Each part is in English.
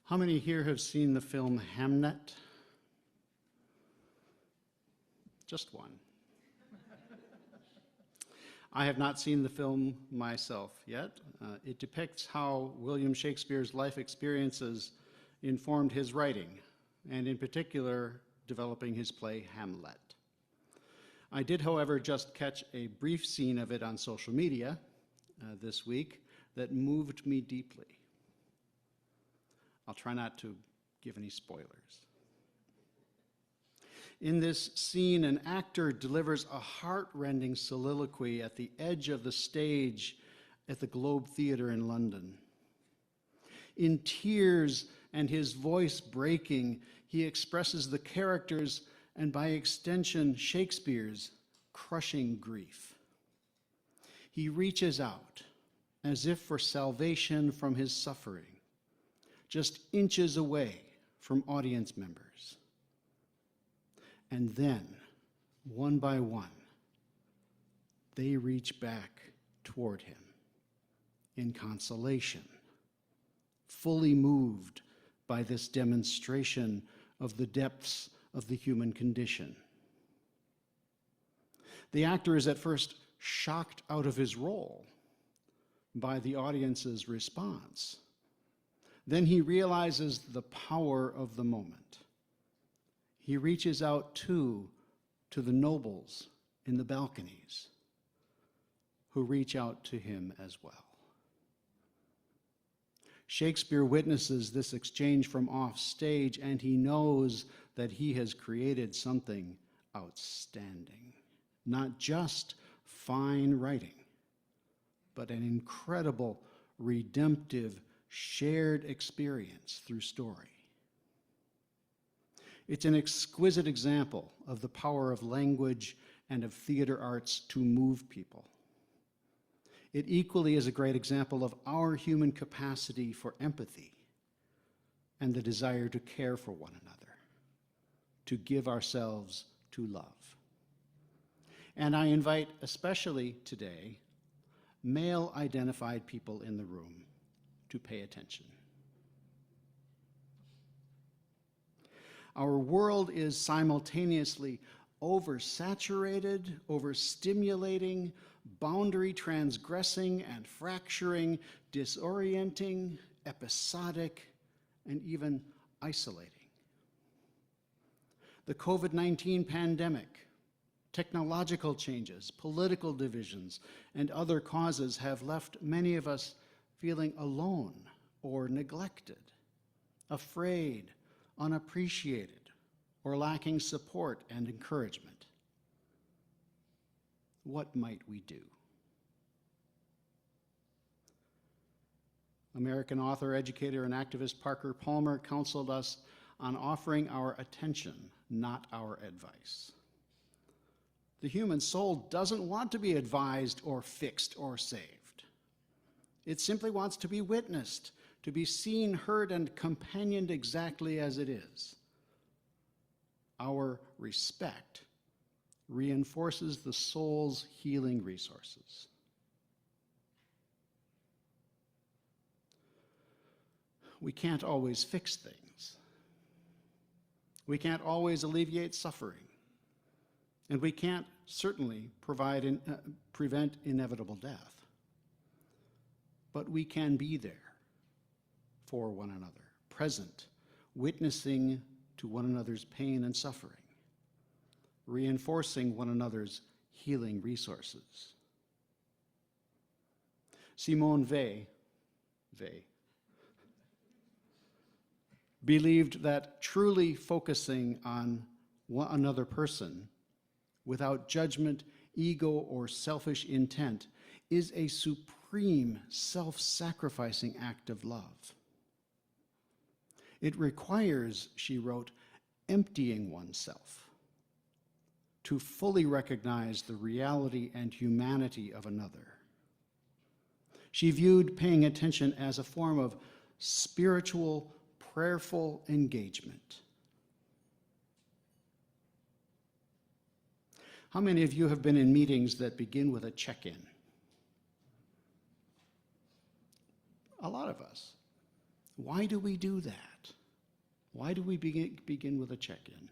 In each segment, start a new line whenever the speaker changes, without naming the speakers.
How many here have seen the film Hamnet? Just one. I have not seen the film myself yet. It depicts how William Shakespeare's life experiences informed his writing, and in particular, developing his play Hamlet. I did, however, just catch a brief scene of it on social media this week that moved me deeply. I'll try not to give any spoilers. In this scene, an actor delivers a heart-rending soliloquy at the edge of the stage at the Globe Theatre in London. In tears and his voice breaking, he expresses the character's, and by extension, Shakespeare's, crushing grief. He reaches out, as if for salvation from his suffering, just inches away from audience members. And then, one by one, they reach back toward him in consolation, fully moved by this demonstration of the depths of the human condition. The actor is at first shocked out of his role by the audience's response. Then he realizes the power of the moment. He reaches out to the nobles in the balconies, who reach out to him as well. Shakespeare witnesses this exchange from off stage, and he knows that he has created something outstanding. Not just fine writing, but an incredible, redemptive, shared experience through story. It's an exquisite example of the power of language and of theater arts to move people. It equally is a great example of our human capacity for empathy and the desire to care for one another, to give ourselves to love. And I invite, especially today, male-identified people in the room to pay attention. Our world is simultaneously oversaturated, overstimulating, boundary transgressing and fracturing, disorienting, episodic, and even isolating. The COVID-19 pandemic, technological changes, political divisions, and other causes have left many of us feeling alone or neglected, afraid, unappreciated, or lacking support and encouragement. What might we do? American author, educator, and activist Parker Palmer counseled us on offering our attention, not our advice. The human soul doesn't want to be advised or fixed or saved. It simply wants to be witnessed, to be seen, heard, and companioned exactly as it is. Our respect reinforces the soul's healing resources. We can't always fix things. We can't always alleviate suffering. And we can't certainly prevent inevitable death. But we can be there for one another, present, witnessing to one another's pain and suffering, reinforcing one another's healing resources. Simone Weil believed that truly focusing on another person without judgment, ego, or selfish intent is a supreme self-sacrificing act of love. It requires, she wrote, emptying oneself to fully recognize the reality and humanity of another. She viewed paying attention as a form of spiritual, prayerful engagement. How many of you have been in meetings that begin with a check-in? A lot of us. Why do we do that? Why do we begin with a check-in?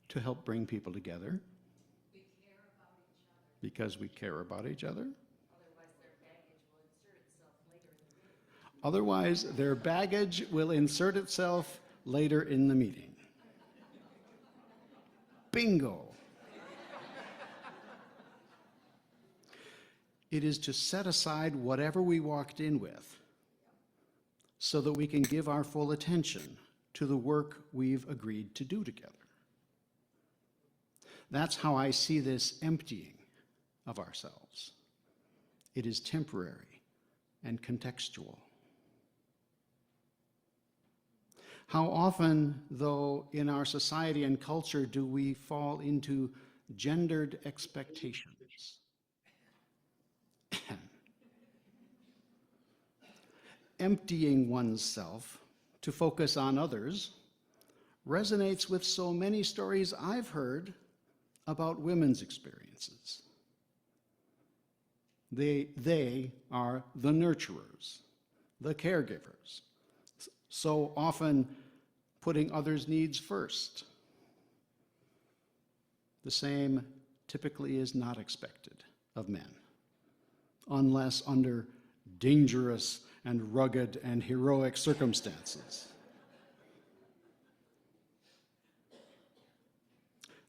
To help bring people together.
We care about each other.
Because we care about each other.
Otherwise, their baggage will insert itself later in the meeting.
Otherwise, their baggage will insert itself later in the meeting. Bingo. It is to set aside whatever we walked in with so that we can give our full attention to the work we've agreed to do together. That's how I see this emptying of ourselves. It is temporary and contextual. How often, though, in our society and culture do we fall into gendered expectations? Emptying oneself to focus on others resonates with so many stories I've heard about women's experiences. They are the nurturers, the caregivers, so often putting others' needs first. The same typically is not expected of men, unless under dangerous and rugged and heroic circumstances.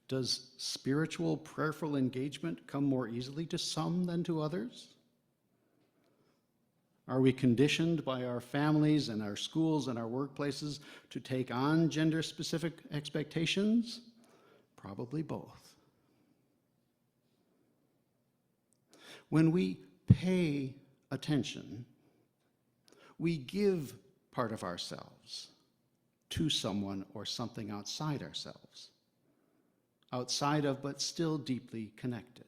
Does spiritual, prayerful engagement come more easily to some than to others? Are we conditioned by our families and our schools and our workplaces to take on gender-specific expectations? Probably both. When we pay attention, we give part of ourselves to someone or something outside ourselves. Outside of, but still deeply connected.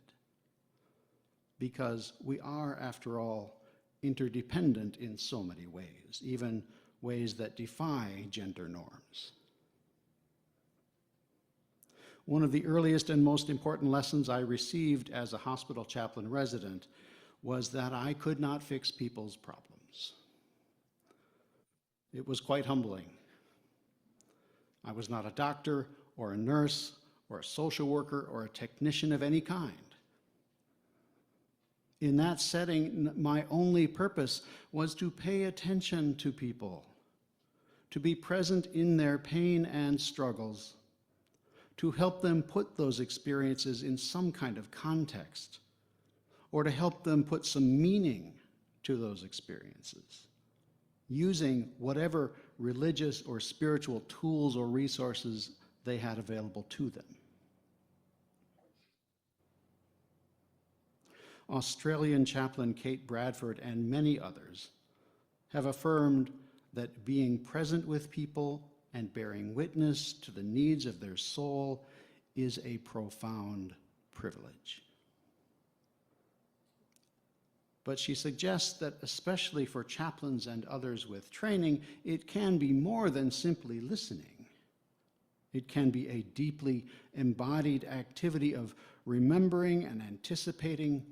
Because we are, after all, interdependent in so many ways, even ways that defy gender norms. One of the earliest and most important lessons I received as a hospital chaplain resident was that I could not fix people's problems. It was quite humbling. I was not a doctor or a nurse or a social worker or a technician of any kind. In that setting, my only purpose was to pay attention to people, to be present in their pain and struggles, to help them put those experiences in some kind of context, or to help them put some meaning to those experiences, using whatever religious or spiritual tools or resources they had available to them. Australian chaplain Kate Bradford and many others have affirmed that being present with people and bearing witness to the needs of their soul is a profound privilege. But she suggests that especially for chaplains and others with training, it can be more than simply listening. It can be a deeply embodied activity of remembering and anticipating,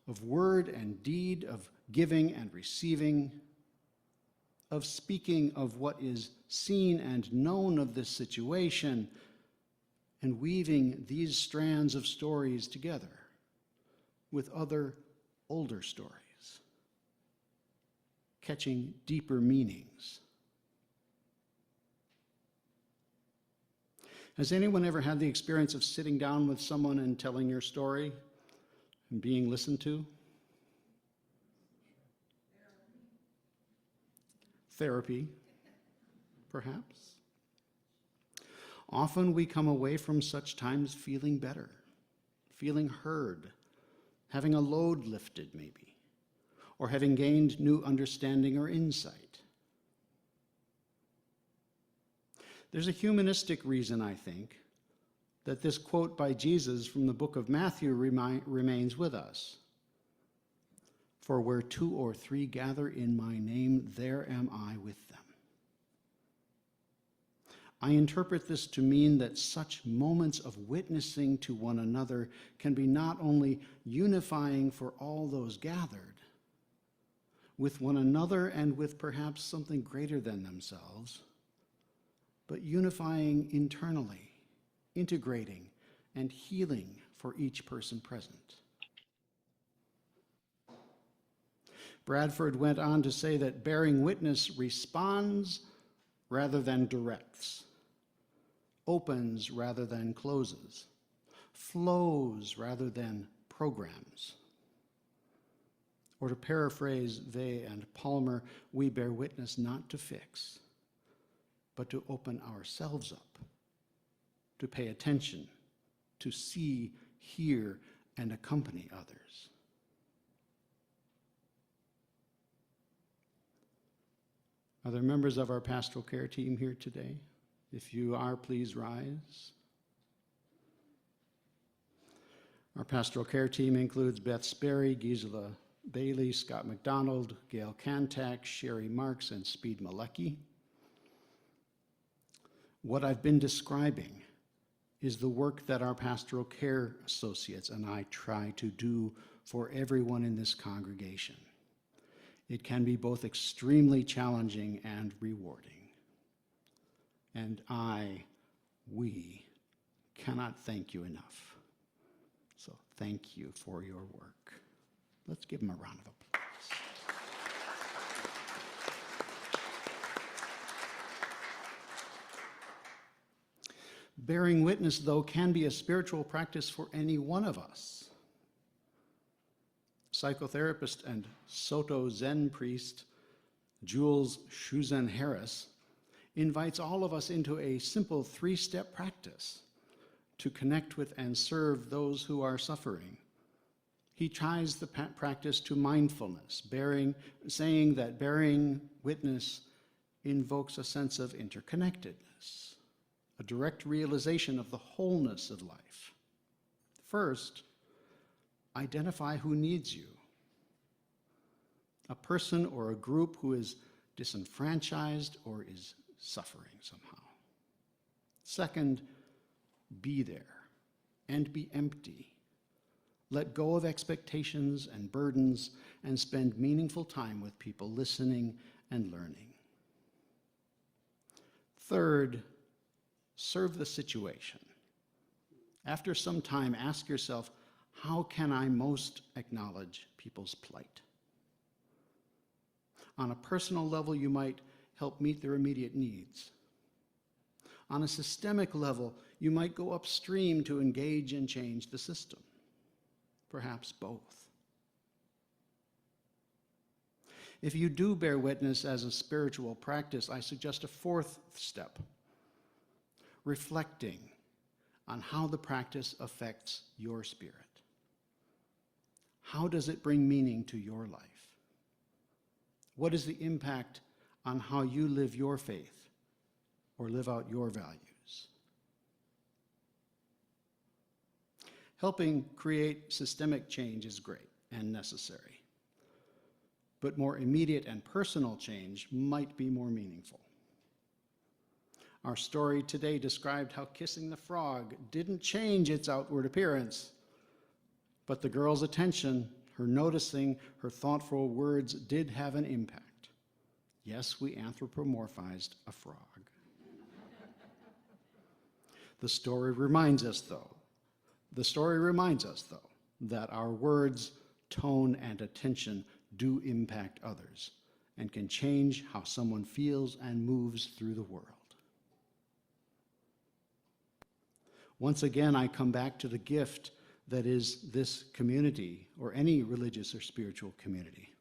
of word and deed, of giving and receiving, of speaking of what is seen and known of this situation, and weaving these strands of stories together with other older stories, catching deeper meanings. Has anyone ever had the experience of sitting down with someone and telling your story and being listened to? Therapy, perhaps. Often we come away from such times feeling better, feeling heard, having a load lifted maybe, or having gained new understanding or insight. There's a humanistic reason, I think, that this quote by Jesus from the book of Matthew remains with us. For where 2 or 3 gather in my name, there am I with them. I interpret this to mean that such moments of witnessing to one another can be not only unifying for all those gathered, with one another and with perhaps something greater than themselves, but unifying internally, integrating, and healing for each person present. Bradford went on to say that bearing witness responds rather than directs, opens rather than closes, flows rather than programs. Or to paraphrase Vey and Palmer, we bear witness not to fix, but to open ourselves up, to pay attention, to see, hear, and accompany others. Are there members of our pastoral care team here today? If you are, please rise. Our pastoral care team includes Beth Sperry, Gisela Bailey, Scott McDonald, Gail Kantak, Sherry Marks, and Speed Malecki. What I've been describing is the work that our pastoral care associates and I try to do for everyone in this congregation. It can be both extremely challenging and rewarding. And we cannot thank you enough. So thank you for your work. Let's give them a round of applause. Bearing witness, though, can be a spiritual practice for any one of us. Psychotherapist and Soto Zen priest Jules Shuzen Harris invites all of us into a simple three-step practice to connect with and serve those who are suffering. He ties the practice to mindfulness, saying that bearing witness invokes a sense of interconnectedness, a direct realization of the wholeness of life. First, identify who needs you. A person or a group who is disenfranchised or is suffering somehow. Second, be there and be empty. Let go of expectations and burdens and spend meaningful time with people listening and learning. Third, serve the situation. After some time, ask yourself, how can I most acknowledge people's plight? On a personal level, you might help meet their immediate needs. On a systemic level, you might go upstream to engage and change the system. Perhaps both. If you do bear witness as a spiritual practice, I suggest a fourth step, reflecting on how the practice affects your spirit. How does it bring meaning to your life? What is the impact on how you live your faith or live out your values? Helping create systemic change is great and necessary, but more immediate and personal change might be more meaningful. Our story today described how kissing the frog didn't change its outward appearance, but the girl's attention, her noticing, her thoughtful words did have an impact. Yes, we anthropomorphized a frog. The story reminds us, though, that our words, tone, and attention do impact others and can change how someone feels and moves through the world. Once again, I come back to the gift that is this community, or any religious or spiritual community.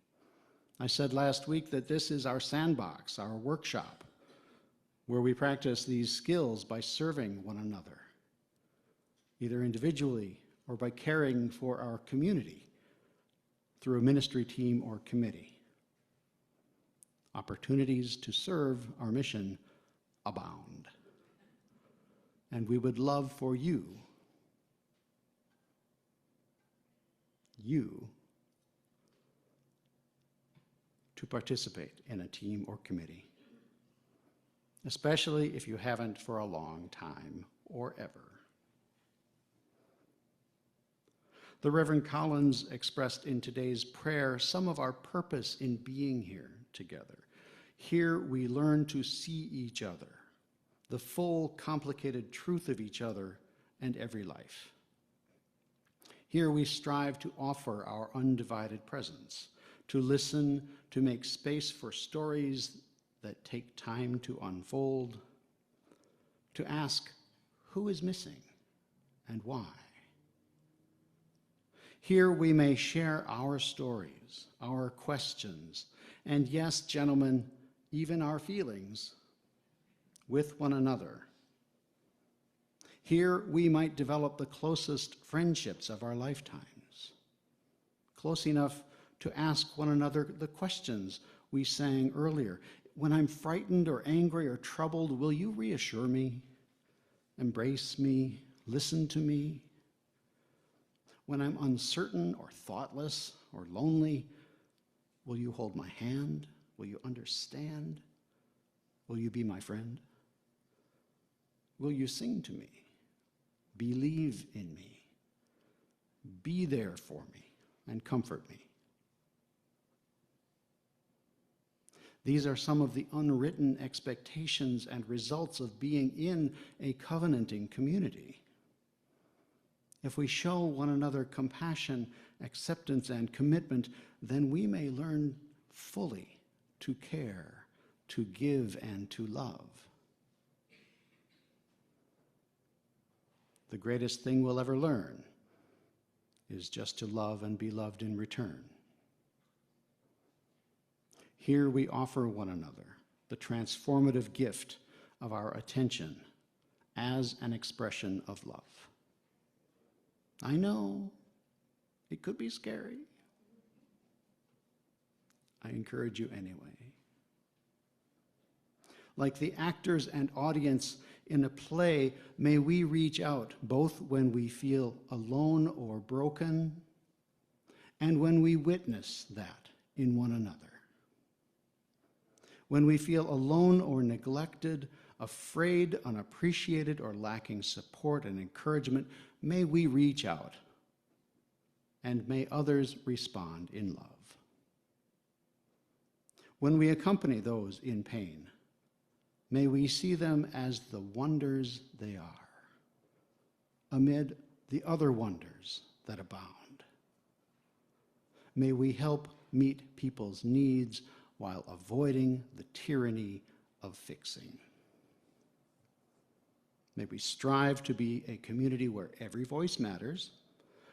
I said last week that this is our sandbox, our workshop, where we practice these skills by serving one another, either individually or by caring for our community through a ministry team or committee. Opportunities to serve our mission abound. And we would love for you to participate in a team or committee. especially if you haven't for a long time or ever. The Reverend Collins expressed in today's prayer some of our purpose in being here together. Here we learn to see each other, the full, complicated truth of each other and every life. Here we strive to offer our undivided presence, to listen, to make space for stories that take time to unfold, to ask who is missing and why. Here we may share our stories, our questions, and yes, gentlemen, even our feelings with one another. Here we might develop the closest friendships of our lifetimes, close enough to ask one another the questions we sang earlier. When I'm frightened or angry or troubled, will you reassure me, embrace me, listen to me? When I'm uncertain or thoughtless or lonely, will you hold my hand? Will you understand? Will you be my friend? Will you sing to me? Believe in me? Be there for me and comfort me? These are some of the unwritten expectations and results of being in a covenanting community. If we show one another compassion, acceptance, and commitment, then we may learn fully to care, to give, and to love. The greatest thing we'll ever learn is just to love and be loved in return. Here we offer one another the transformative gift of our attention as an expression of love. I know it could be scary. I encourage you anyway. Like the actors and audience in a play, may we reach out both when we feel alone or broken and when we witness that in one another. When we feel alone or neglected, afraid, unappreciated, or lacking support and encouragement, may we reach out, and may others respond in love. When we accompany those in pain, may we see them as the wonders they are, amid the other wonders that abound. May we help meet people's needs while avoiding the tyranny of fixing. May we strive to be a community where every voice matters,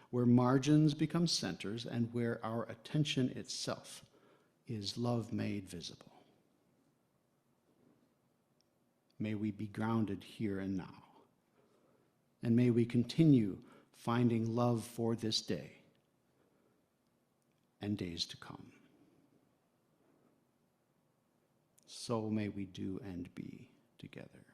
where margins become centers, and where our attention itself is love made visible. May we be grounded here and now, and may we continue finding love for this day and days to come. So may we do and be together.